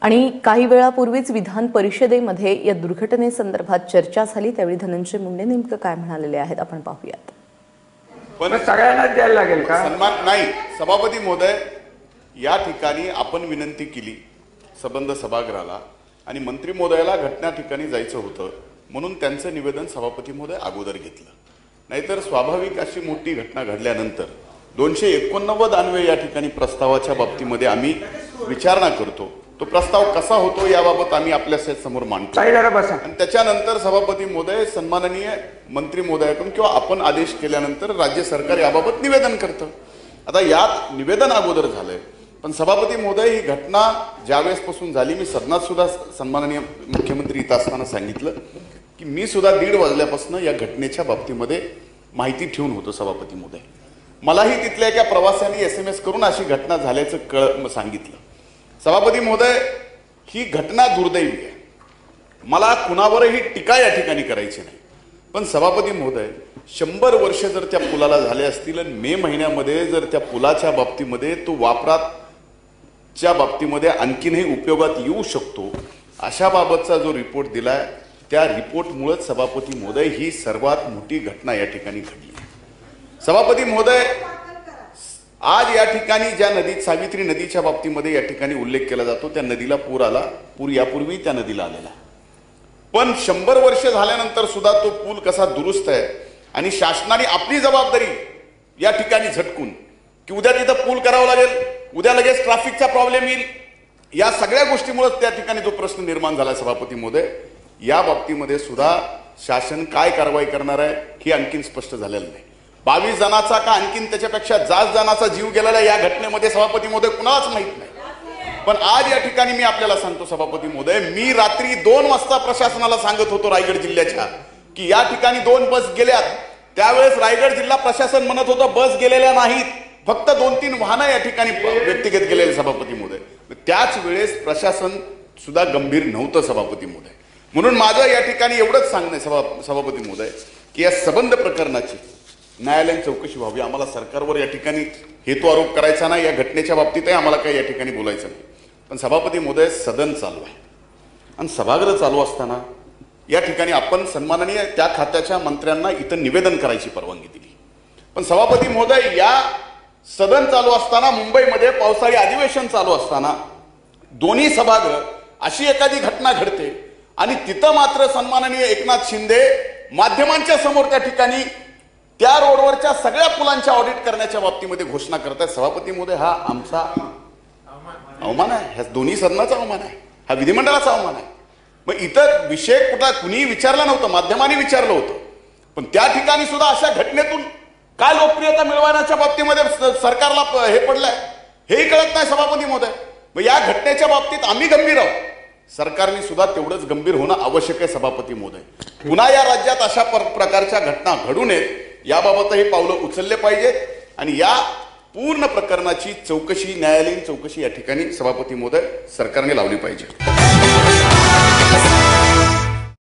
आणि काही वेळापूर्वीच विधान परिषदेमध्ये या दुर्घटनेसंदर्भात चर्चा झाली। त्यावेळी धनंजय मुंडे नेमकं काय म्हणालेले आहेत आपण पाहूयात। पण सगळ्यांना द्यायला लागेल का सन्मान? नाही सभापती महोदय, या ठिकाणी आपण विनंती केली संबंध सभागृहाला आणि मंत्री महोदयाला घटना ठिकाणी जायचं होतं म्हणून त्यांचं निवेदन सभापती महोदय अगोदर घेतलं। नाहीतर स्वाभाविक अशी मोठी घटना घडल्यानंतर 289 अन्वये या ठिकाणी प्रस्तावाच्या बाबतीमध्ये आम्ही विचारणा करतो। तो प्रस्ताव कसा होतो याबाबत आम्ही आपल्या समोर मांडतो आणि त्याच्यानंतर सभापती महोदय सन्माननीय मंत्री महोदयाकडून किंवा आपण आदेश केल्यानंतर राज्य सरकार याबाबत निवेदन करतं। आता यात निवेदन अगोदर झालंय, पण सभापती महोदय ही घटना ज्यावेळेसपासून झाली, मी सदनात सुद्धा सन्माननीय मुख्यमंत्री इथं असताना सांगितलं की मी सुद्धा 1:30 वाजल्यापासून या घटनेच्या बाबतीमध्ये माहिती ठेवून होतो सभापती महोदय। मलाही तिथल्या एका प्रवाशांनी SMS करून अशी घटना झाल्याचं सांगितलं। सभापती महोदय, ही घटना दुर्दैवी आहे, मला कुणावरही टीका या ठिकाणी करायची नाही, पण सभापती महोदय 100 वर्ष जर त्या पुलाला झाले असतील आणि मे महिन्यामध्ये जर त्या पुलाच्या बाबतीमध्ये तो वापराच्या बाबतीमध्ये आणखीनही उपयोगात येऊ शकतो अशा बाबतचा जो रिपोर्ट दिलाय त्या रिपोर्टमुळेच सभापती महोदय ही सर्वात मोठी घटना या ठिकाणी घडली। सभापती महोदय, आज या ठिकाणी ज्या नदीत सावित्री नदीच्या बाबतीमध्ये या ठिकाणी उल्लेख केला जातो त्या नदीला पूर आला, पूर यापूर्वी त्या नदीला आलेला, पण 100 वर्ष झाल्यानंतर सुद्धा तो पूल कसा दुरुस्त आहे आणि शासनाने आपली जबाबदारी या ठिकाणी झटकून की उद्या तिथं पूल करावं लागेल, उद्या लगेच ट्रॅफिकचा प्रॉब्लेम येईल, या सगळ्या गोष्टीमुळे त्या ठिकाणी जो प्रश्न निर्माण झाला सभापती महोदय, या बाबतीमध्ये सुद्धा शासन काय कारवाई करणार आहे हे आणखीन स्पष्ट झालेलं नाही। 22 जणांचा का आणखीन त्याच्यापेक्षा जास्त जणांचा जीव गेलेला या घटनेमध्ये सभापती महोदय कुणालाच माहित नाही, पण आज या ठिकाणी मी आपल्याला सांगतो सभापती महोदय, मी रात्री 2 वाजता प्रशासनाला सांगत होतो रायगड जिल्ह्याच्या की या ठिकाणी 2 बस गेल्यात। त्यावेळेस रायगड जिल्हा प्रशासन म्हणत होतं बस गेलेल्या नाहीत, फक्त 2-3 वाहनं या ठिकाणी व्यक्तिगत गेलेले सभापती महोदय। त्याच वेळेस प्रशासन सुद्धा गंभीर नव्हतं सभापती महोदय। म्हणून माझं या ठिकाणी एवढंच सांगणं सभापती महोदय की या संबंध प्रकरणाची न्यायालयीन चौकशी व्हावी। आम्हाला सरकारवर या ठिकाणी हेतू आरोप करायचा नाही, या घटनेच्या बाबतीतही आम्हाला काही या ठिकाणी बोलायचं नाही, पण सभापती महोदय सदन चालू आहे आणि सभागृह चालू असताना या ठिकाणी आपण सन्माननीय त्या खात्याच्या मंत्र्यांना इथं निवेदन करायची परवानगी दिली, पण सभापती महोदय या सदन चालू असताना मुंबईमध्ये पावसाळी अधिवेशन चालू असताना दोन्ही सभागृह अशी एखादी घटना घडते आणि तिथं मात्र सन्माननीय एकनाथ शिंदे माध्यमांच्या समोर त्या ठिकाणी त्या रोडवरच्या सगळ्या पुलांच्या ऑडिट करण्याच्या बाबतीमध्ये घोषणा करतात। सभापती महोदय, हा आमचा अवमान आहे, ह्या दोन्ही सदनाचा अवमान आहे, हा विधिमंडळाचा अवमान आहे। मग इतर विषय कुठला कुणीही विचारला नव्हतं, माध्यमांनी विचारलं होतं, पण त्या ठिकाणी सुद्धा अशा घटनेतून काय लोकप्रियता मिळवण्याच्या बाबतीमध्ये सरकारला हे पडलंय हेही कळत नाही सभापती महोदय। मग या घटनेच्या बाबतीत आम्ही गंभीर आहोत, सरकारने सुद्धा तेवढंच गंभीर होणं आवश्यक आहे सभापती महोदय। पुन्हा या राज्यात अशा प्रकारच्या घटना घडू नयेत याबाबतही पावलं उचलले पाहिजेत आणि या पूर्ण प्रकरणाची चौकशी, न्यायालयीन चौकशी या ठिकाणी सभापती महोदय सरकारने लावली पाहिजे।